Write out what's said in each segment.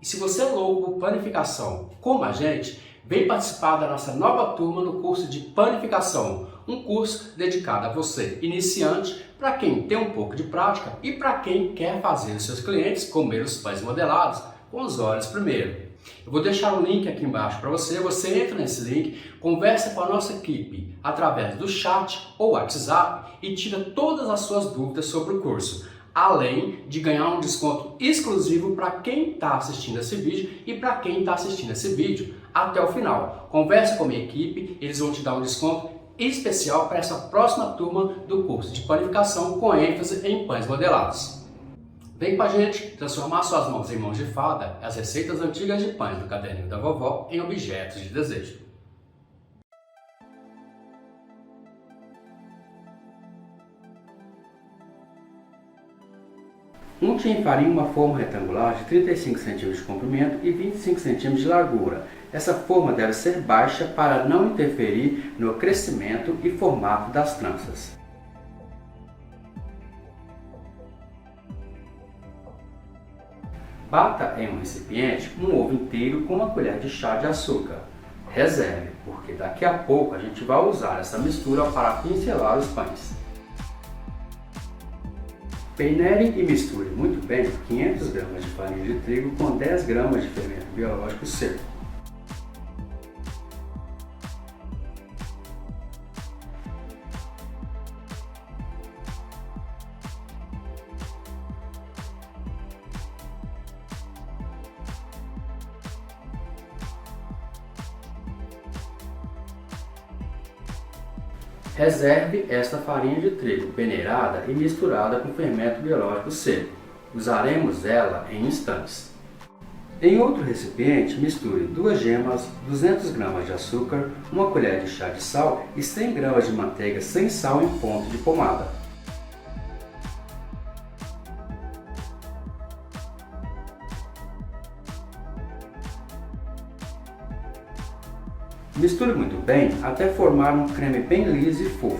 E se você é louco por panificação como a gente, vem participar da nossa nova turma no curso de Panificação, um curso dedicado a você, iniciante, para quem tem um pouco de prática e para quem quer fazer os seus clientes comer os pães modelados com os olhos primeiro. Eu vou deixar o link aqui embaixo para você entra nesse link, conversa com a nossa equipe através do chat ou WhatsApp e tira todas as suas dúvidas sobre o curso, além de ganhar um desconto exclusivo para quem está assistindo esse vídeo e para quem está assistindo esse vídeo até o final. Conversa com a minha equipe, eles vão te dar um desconto especial para essa próxima turma do curso de panificação com ênfase em pães modelados. Vem com a gente transformar suas mãos em mãos de fada, as receitas antigas de pães do caderninho da vovó em objetos de desejo. Unte em farinha uma forma retangular de 35 cm de comprimento e 25 cm de largura. Essa forma deve ser baixa para não interferir no crescimento e formato das tranças. Bata em um recipiente um ovo inteiro com uma colher de chá de açúcar. Reserve, porque daqui a pouco a gente vai usar essa mistura para pincelar os pães. Peneire e misture muito bem 500 gramas de farinha de trigo com 10 gramas de fermento biológico seco. Reserve esta farinha de trigo peneirada e misturada com fermento biológico seco. Usaremos ela em instantes. Em outro recipiente, misture 2 gemas, 200 gramas de açúcar, uma colher de chá de sal e 100 gramas de manteiga sem sal em ponto de pomada. Misture muito bem até formar um creme bem liso e fofo.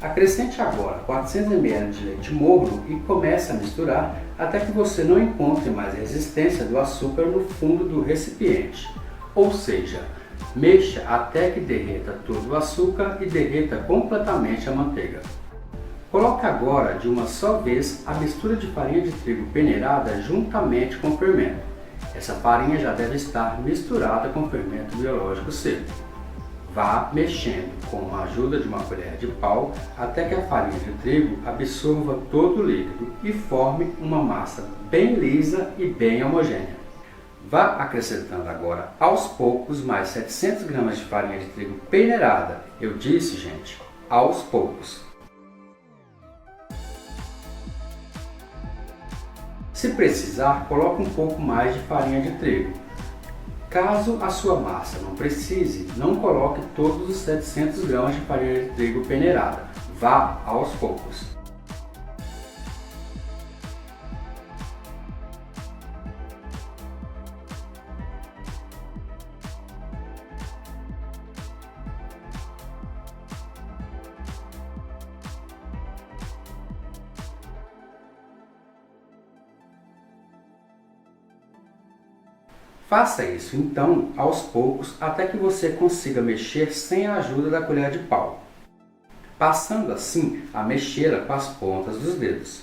Acrescente agora 400 ml de leite morno e comece a misturar até que você não encontre mais resistência do açúcar no fundo do recipiente. Ou seja, mexa até que derreta todo o açúcar e derreta completamente a manteiga. Coloque agora de uma só vez a mistura de farinha de trigo peneirada juntamente com o fermento. Essa farinha já deve estar misturada com fermento biológico seco. Vá mexendo com a ajuda de uma colher de pau até que a farinha de trigo absorva todo o líquido e forme uma massa bem lisa e bem homogênea. Vá acrescentando agora aos poucos mais 700 gramas de farinha de trigo peneirada. Eu disse, gente, aos poucos. Se precisar, coloque um pouco mais de farinha de trigo. Caso a sua massa não precise, não coloque todos os 700 gramas de farinha de trigo peneirada. Vá aos poucos. Faça isso então aos poucos até que você consiga mexer sem a ajuda da colher de pau, passando assim a mexer com as pontas dos dedos.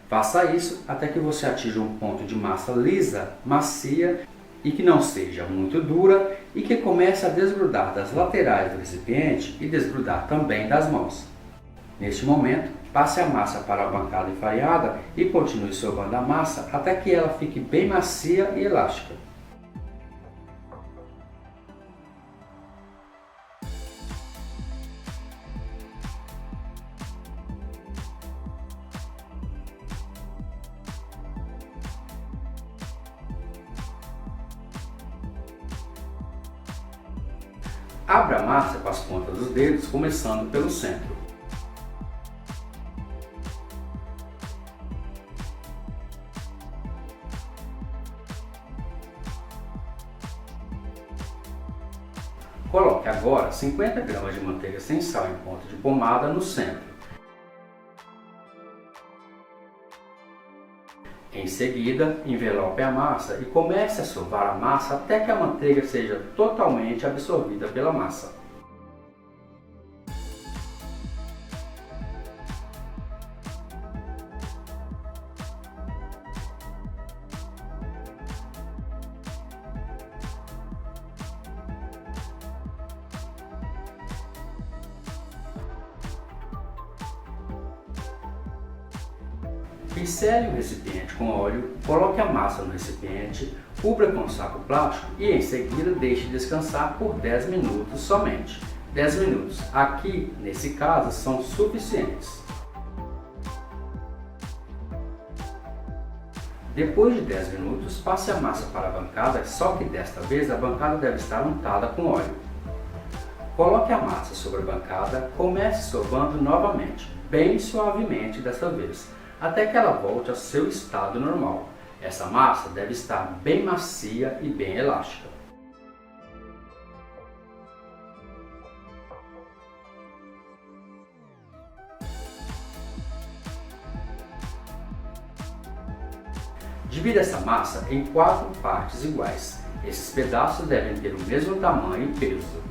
Faça isso até que você atinja um ponto de massa lisa, macia e que não seja muito dura e que comece a desgrudar das laterais do recipiente e desgrudar também das mãos. Neste momento, passe a massa para a bancada enfarinhada e continue sovando a massa até que ela fique bem macia e elástica. Abra a massa com as pontas dos dedos, começando pelo centro. Coloque agora agora 50 gramas de manteiga sem sal em ponta de pomada no centro. Em seguida, envelope a massa e comece a sovar a massa até que a manteiga seja totalmente absorvida pela massa. Pincele o recipiente com óleo, coloque a massa no recipiente, cubra com um saco plástico e em seguida deixe descansar por 10 minutos somente. 10 minutos, aqui nesse caso, são suficientes. Depois de 10 minutos, passe a massa para a bancada, só que desta vez a bancada deve estar untada com óleo. Coloque a massa sobre a bancada, comece sovando novamente, bem suavemente desta vez, até que ela volte ao seu estado normal. Essa massa deve estar bem macia e bem elástica. Divida essa massa em 4 partes iguais. Esses pedaços devem ter o mesmo tamanho e peso.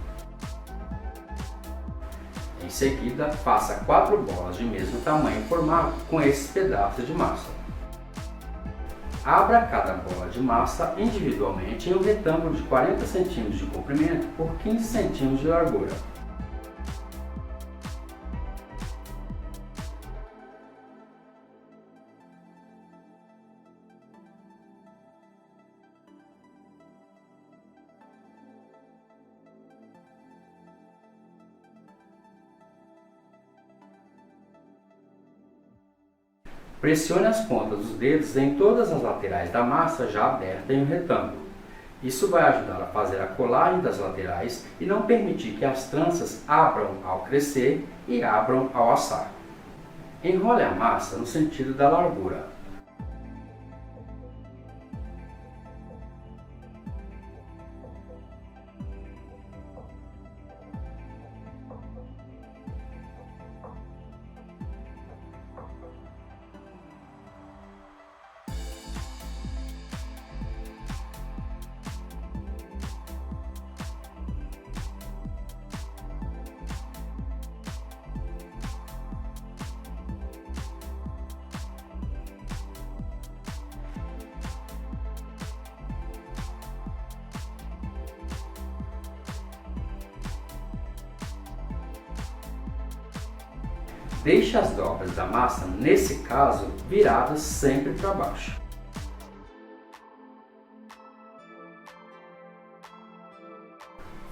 Em seguida, faça 4 bolas de mesmo tamanho e formato com esses pedaços de massa. Abra cada bola de massa individualmente em um retângulo de 40 cm de comprimento por 15 cm de largura. Pressione as pontas dos dedos em todas as laterais da massa já aberta em um retângulo. Isso vai ajudar a fazer a colagem das laterais e não permitir que as tranças abram ao crescer e abram ao assar. Enrole a massa no sentido da largura. Deixe as dobras da massa, nesse caso, viradas sempre para baixo.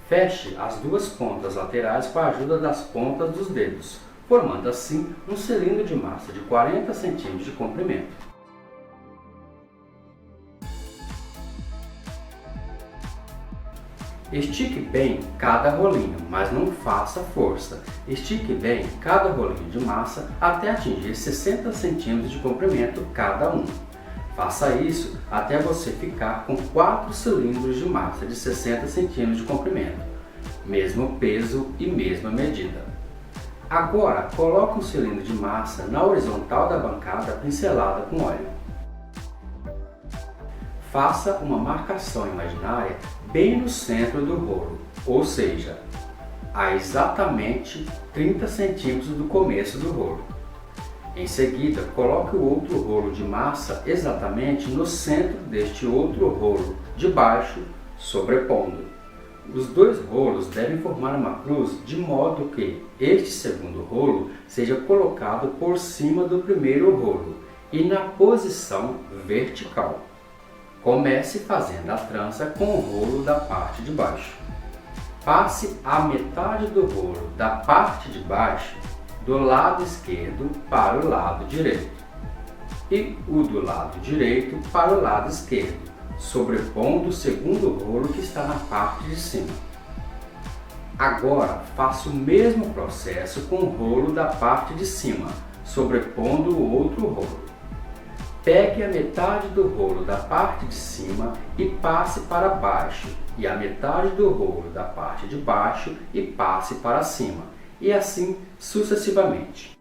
Feche as duas pontas laterais com a ajuda das pontas dos dedos, formando assim um cilindro de massa de 40 cm de comprimento. Estique bem cada rolinho, mas não faça força. Estique bem cada rolinho de massa até atingir 60 cm de comprimento cada um. Faça isso até você ficar com 4 cilindros de massa de 60 cm de comprimento, mesmo peso e mesma medida. Agora, coloque um cilindro de massa na horizontal da bancada pincelada com óleo. Faça uma marcação imaginária bem no centro do rolo, ou seja, a exatamente 30 cm do começo do rolo. Em seguida, coloque o outro rolo de massa exatamente no centro deste outro rolo de baixo, sobrepondo. Os dois rolos devem formar uma cruz de modo que este segundo rolo seja colocado por cima do primeiro rolo e na posição vertical. Comece fazendo a trança com o rolo da parte de baixo. Passe a metade do rolo da parte de baixo do lado esquerdo para o lado direito e o do lado direito para o lado esquerdo, sobrepondo o segundo rolo que está na parte de cima. Agora, faça o mesmo processo com o rolo da parte de cima, sobrepondo o outro rolo. Pegue a metade do rolo da parte de cima e passe para baixo, e a metade do rolo da parte de baixo e passe para cima, e assim sucessivamente.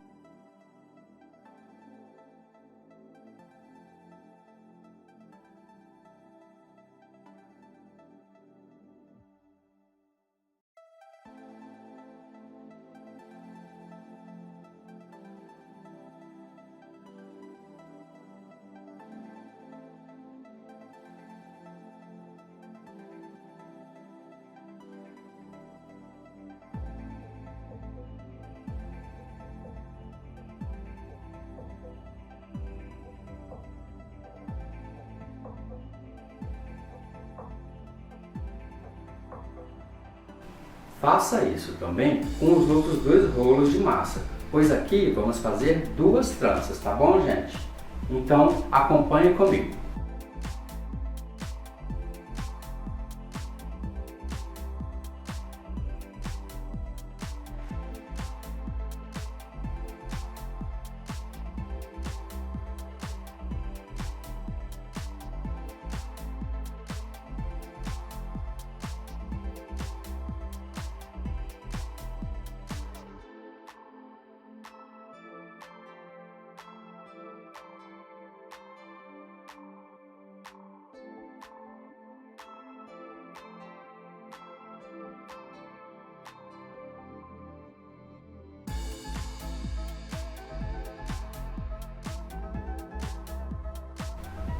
Faça isso também com os outros dois rolos de massa, pois aqui vamos fazer duas tranças, tá bom, gente? Então acompanhe comigo.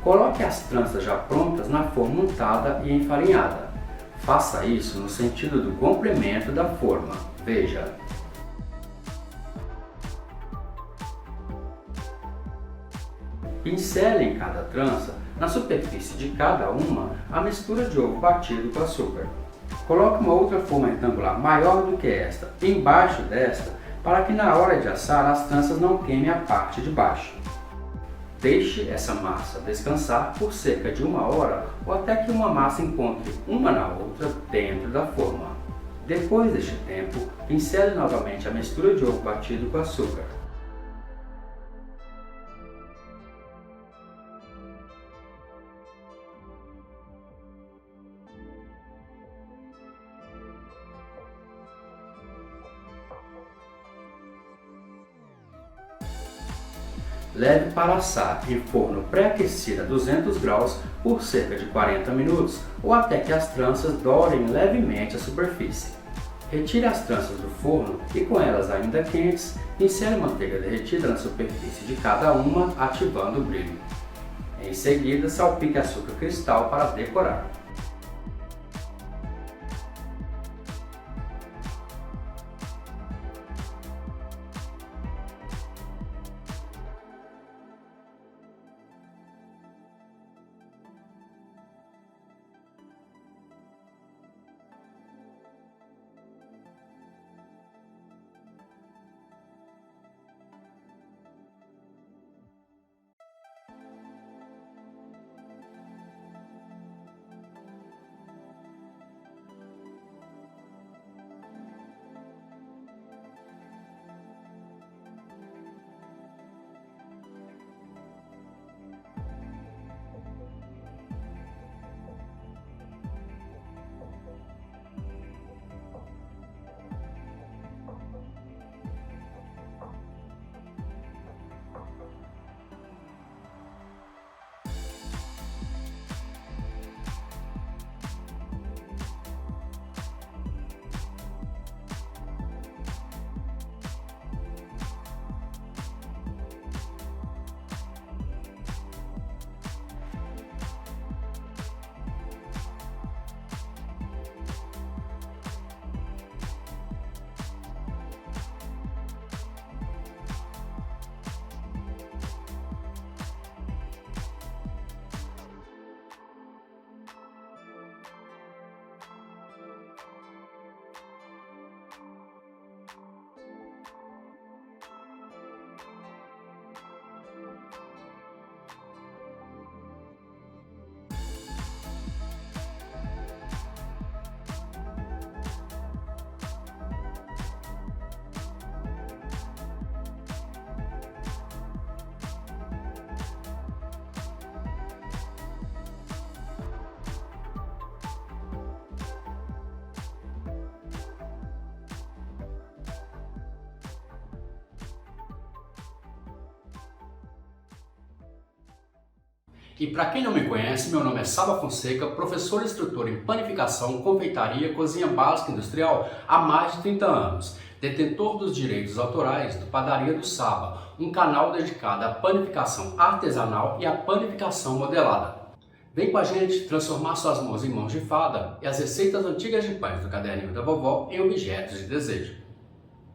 Coloque as tranças já prontas na forma untada e enfarinhada. Faça isso no sentido do comprimento da forma. Veja. Pincele em cada trança, na superfície de cada uma, a mistura de ovo batido com açúcar. Coloque uma outra forma retangular maior do que esta embaixo desta, para que na hora de assar as tranças não queimem a parte de baixo. Deixe essa massa descansar por cerca de 1 hora ou até que uma massa encontre uma na outra dentro da forma. Depois deste tempo, pincele novamente a mistura de ovo batido com açúcar. Leve para assar em forno pré-aquecido a 200 graus por cerca de 40 minutos ou até que as tranças dourem levemente a superfície. Retire as tranças do forno e, com elas ainda quentes, pincele manteiga derretida na superfície de cada uma, ativando o brilho. Em seguida, salpique açúcar cristal para decorar. E para quem não me conhece, meu nome é Saba Fonseca, professor e instrutor em panificação, confeitaria, cozinha básica industrial há mais de 30 anos. Detentor dos direitos autorais do Padaria do Saba, um canal dedicado à panificação artesanal e à panificação modelada. Vem com a gente transformar suas mãos em mãos de fada e as receitas antigas de pães do caderninho da vovó em objetos de desejo.